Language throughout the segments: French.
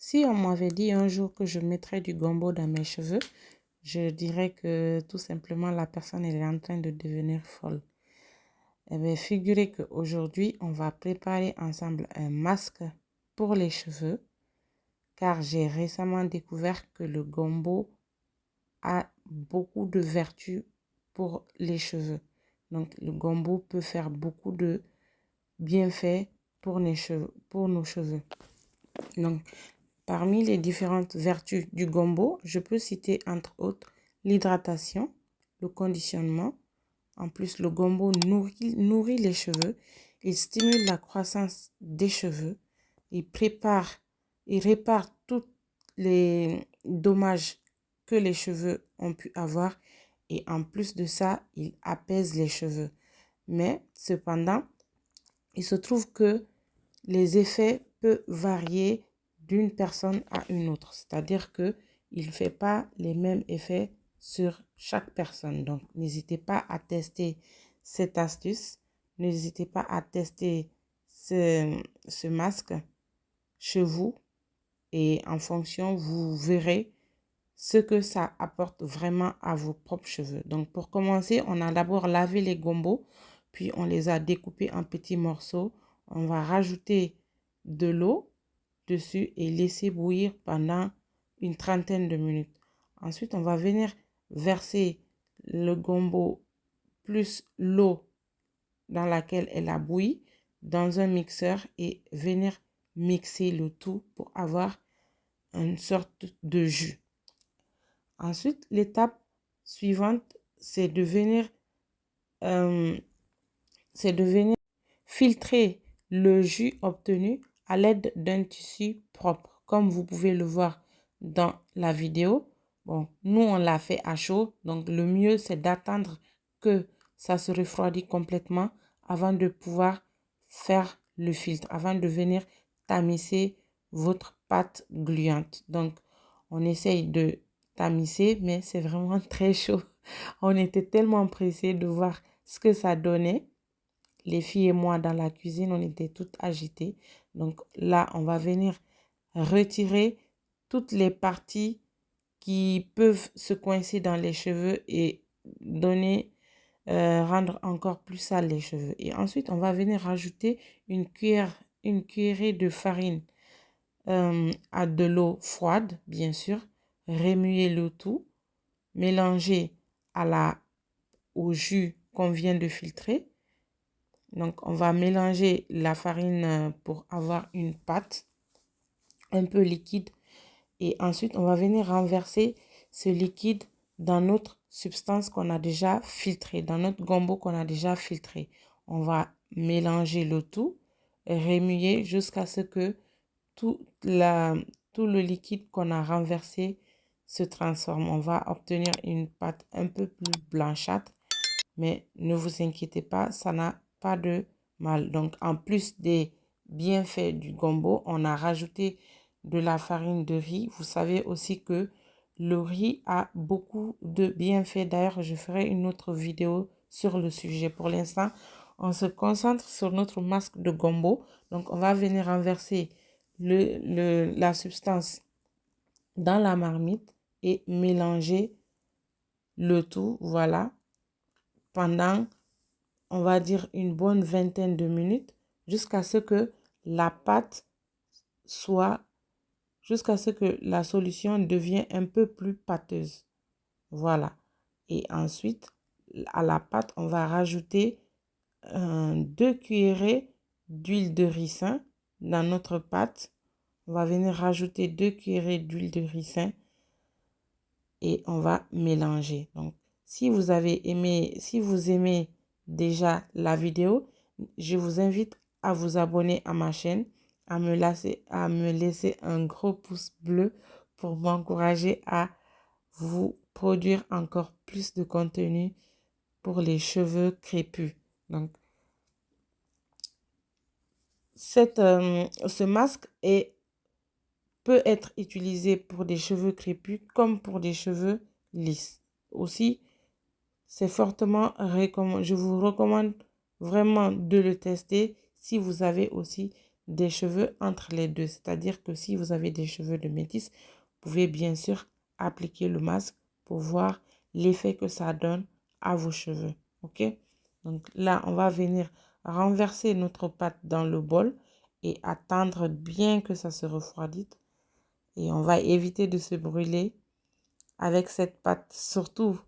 Si on m'avait dit un jour que je mettrais du gombo dans mes cheveux, je dirais que tout simplement la personne elle est en train de devenir folle. Eh bien, figurez qu'aujourd'hui, on va préparer ensemble un masque pour les cheveux, car j'ai récemment découvert que le gombo a beaucoup de vertus pour les cheveux. Donc, le gombo peut faire beaucoup de bienfaits pour nos cheveux. Donc, parmi les différentes vertus du gombo, je peux citer entre autres l'hydratation, le conditionnement. En plus, le gombo nourrit les cheveux, il stimule la croissance des cheveux, il répare tous les dommages que les cheveux ont pu avoir et en plus de ça, il apaise les cheveux. Mais cependant, il se trouve que les effets peuvent varier d'une personne à une autre. C'est-à-dire qu'il ne fait pas les mêmes effets sur chaque personne. Donc, n'hésitez pas à tester cette astuce. N'hésitez pas à tester ce masque chez vous. Et en fonction, vous verrez ce que ça apporte vraiment à vos propres cheveux. Donc, pour commencer, on a d'abord lavé les gombos. Puis, on les a découpés en petits morceaux. On va rajouter de l'eau dessus et laisser bouillir pendant une trentaine de minutes. Ensuite, on va venir verser le gombo plus l'eau dans laquelle elle a bouilli dans un mixeur et venir mixer le tout pour avoir une sorte de jus. Ensuite, l'étape suivante, c'est de venir filtrer le jus obtenu à l'aide d'un tissu propre. Comme vous pouvez le voir dans la vidéo, bon, nous on l'a fait à chaud, donc le mieux c'est d'attendre que ça se refroidit complètement avant de pouvoir faire le filtre, avant de venir tamiser votre pâte gluante. Donc, on essaye de tamiser, mais c'est vraiment très chaud. On était tellement pressés de voir ce que ça donnait. Les filles et moi dans la cuisine, on était toutes agitées. Donc là, on va venir retirer toutes les parties qui peuvent se coincer dans les cheveux et rendre encore plus sale les cheveux. Et ensuite, on va venir rajouter une cuillerée de farine à de l'eau froide, bien sûr. Remuer le tout, mélanger au jus qu'on vient de filtrer. Donc, on va mélanger la farine pour avoir une pâte un peu liquide. Et ensuite, on va venir renverser ce liquide dans notre substance qu'on a déjà filtrée, dans notre gombo qu'on a déjà filtré. On va mélanger le tout, remuer jusqu'à ce que tout le liquide qu'on a renversé se transforme. On va obtenir une pâte un peu plus blanchâtre. Mais ne vous inquiétez pas, ça n'a pas de mal. Donc, en plus des bienfaits du gombo, on a rajouté de la farine de riz. Vous savez aussi que le riz a beaucoup de bienfaits. D'ailleurs, je ferai une autre vidéo sur le sujet. Pour l'instant, on se concentre sur notre masque de gombo. Donc, on va venir renverser la substance dans la marmite et mélanger le tout. Voilà. Pendant, on va dire, une bonne vingtaine de minutes jusqu'à ce que la pâte jusqu'à ce que la solution devienne un peu plus pâteuse. Voilà. Et ensuite, à la pâte, on va rajouter 2 cuillerées d'huile de ricin dans notre pâte. On va venir rajouter 2 cuillerées d'huile de ricin et on va mélanger. Donc, si vous aimez déjà la vidéo, je vous invite à vous abonner à ma chaîne, à me laisser un gros pouce bleu pour m'encourager à vous produire encore plus de contenu pour les cheveux crépus. Donc, ce masque peut être utilisé pour des cheveux crépus comme pour des cheveux lisses. Aussi, c'est fortement recommandé. Je vous recommande vraiment de le tester si vous avez aussi des cheveux entre les deux. C'est-à-dire que si vous avez des cheveux de métis, vous pouvez bien sûr appliquer le masque pour voir l'effet que ça donne à vos cheveux. OK? Donc là, on va venir renverser notre pâte dans le bol et attendre bien que ça se refroidisse. Et on va éviter de se brûler avec cette pâte. Surtout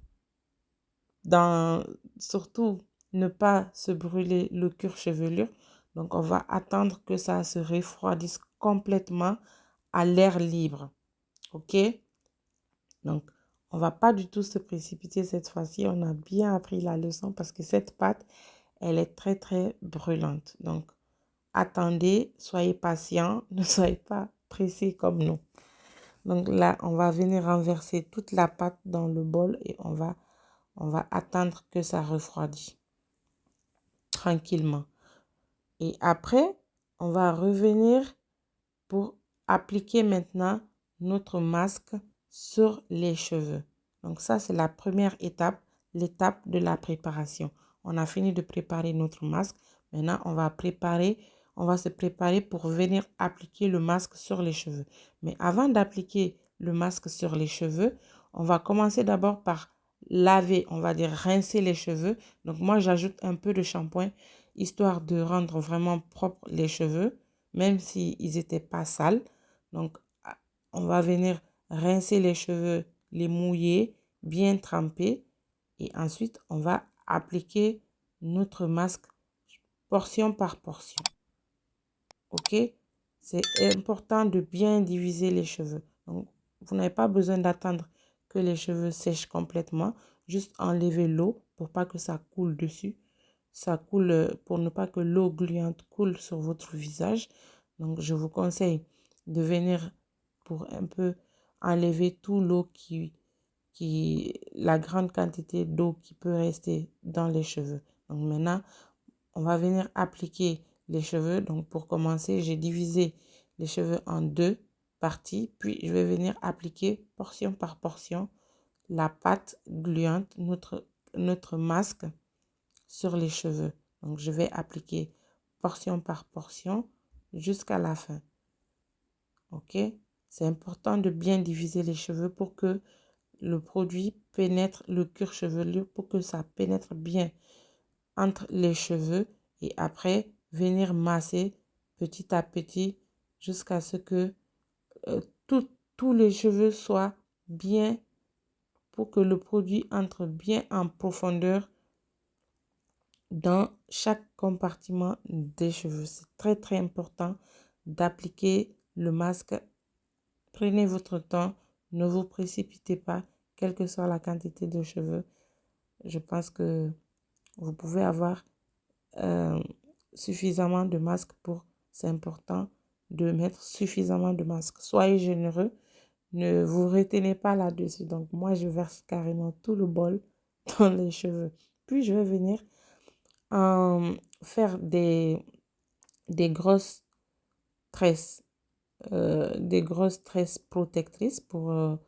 ne pas se brûler le cuir chevelure. Donc, on va attendre que ça se refroidisse complètement à l'air libre. OK? Donc, on va pas du tout se précipiter cette fois-ci. On a bien appris la leçon parce que cette pâte, elle est très, très brûlante. Donc, attendez, soyez patient, ne soyez pas pressés comme nous. Donc là, on va venir renverser toute la pâte dans le bol et on va attendre que ça refroidisse tranquillement. Et après, on va revenir pour appliquer maintenant notre masque sur les cheveux. Donc ça, c'est la première étape, l'étape de la préparation. On a fini de préparer notre masque. Maintenant, on va se préparer pour venir appliquer le masque sur les cheveux. Mais avant d'appliquer le masque sur les cheveux, on va commencer d'abord par laver, on va dire rincer les cheveux. Donc moi, j'ajoute un peu de shampoing histoire de rendre vraiment propre les cheveux, même s'ils n'étaient pas sales. Donc, on va venir rincer les cheveux, les mouiller, bien tremper. Et ensuite, on va appliquer notre masque portion par portion. OK? C'est important de bien diviser les cheveux. Donc, vous n'avez pas besoin d'attendre que les cheveux sèchent complètement. Juste enlever l'eau pour pas que ça coule dessus. Ça coule pour ne pas que l'eau gluante coule sur votre visage. Donc, je vous conseille de venir pour un peu enlever tout l'eau la grande quantité d'eau qui peut rester dans les cheveux. Donc, maintenant, on va venir appliquer les cheveux. Donc, pour commencer, j'ai divisé les cheveux en deux parties. Puis, je vais venir appliquer portion par portion la pâte gluante, notre masque sur les cheveux. Donc, je vais appliquer portion par portion jusqu'à la fin. OK? C'est important de bien diviser les cheveux pour que le produit pénètre le cuir chevelu, pour que ça pénètre bien entre les cheveux et après venir masser petit à petit jusqu'à ce que tous les cheveux soient bien, pour que le produit entre bien en profondeur dans chaque compartiment des cheveux. C'est très très important d'appliquer le masque. Prenez votre temps, ne vous précipitez pas, quelle que soit la quantité de cheveux. Je pense que vous pouvez avoir suffisamment de masques c'est important de mettre suffisamment de masques. Soyez généreux, ne vous retenez pas là-dessus. Donc moi, je verse carrément tout le bol dans les cheveux. Puis je vais venir faire des grosses tresses, protectrices pour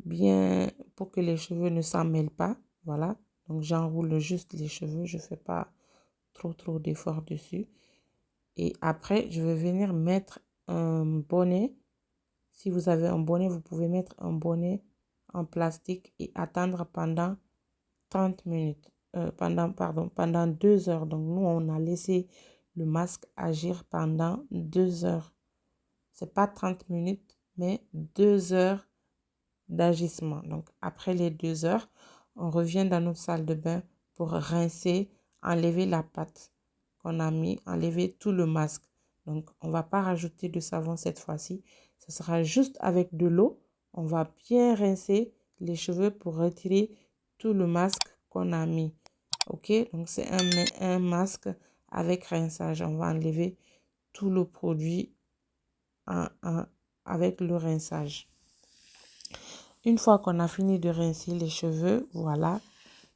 que les cheveux ne s'en mêlent pas. Voilà, donc j'enroule juste les cheveux, je fais pas trop d'efforts dessus. Et après, je vais venir mettre un bonnet. Si vous avez un bonnet, vous pouvez mettre un bonnet en plastique et attendre pendant 30 minutes. Pendant 2 heures. Donc, nous, on a laissé le masque agir pendant 2 heures. C'est pas 30 minutes, mais 2 heures d'agissement. Donc, après les 2 heures, on revient dans notre salle de bain pour rincer, enlever la pâte qu'on a mis, enlever tout le masque. Donc, on va pas rajouter de savon cette fois-ci. Ce sera juste avec de l'eau. On va bien rincer les cheveux pour retirer tout le masque qu'on a mis. OK? Donc, c'est un masque avec rinçage. On va enlever tout le produit avec le rinçage. Une fois qu'on a fini de rincer les cheveux, voilà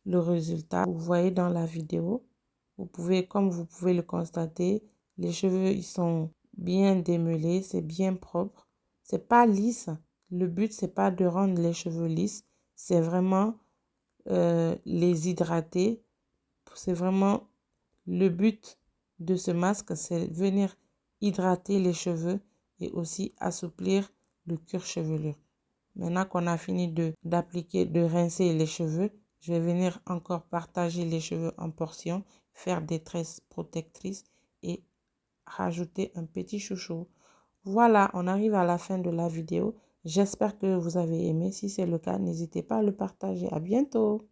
le résultat. Vous voyez dans la vidéo, comme vous pouvez le constater, les cheveux, ils sont bien démêlés, c'est bien propre. C'est pas lisse. Le but, c'est pas de rendre les cheveux lisses, c'est vraiment les hydrater. C'est vraiment le but de ce masque, c'est venir hydrater les cheveux et aussi assouplir le cuir chevelu. Maintenant qu'on a fini de rincer les cheveux, je vais venir encore partager les cheveux en portions, faire des tresses protectrices et rajouter un petit chouchou. Voilà, on arrive à la fin de la vidéo. J'espère que vous avez aimé. Si c'est le cas, n'hésitez pas à le partager. À bientôt.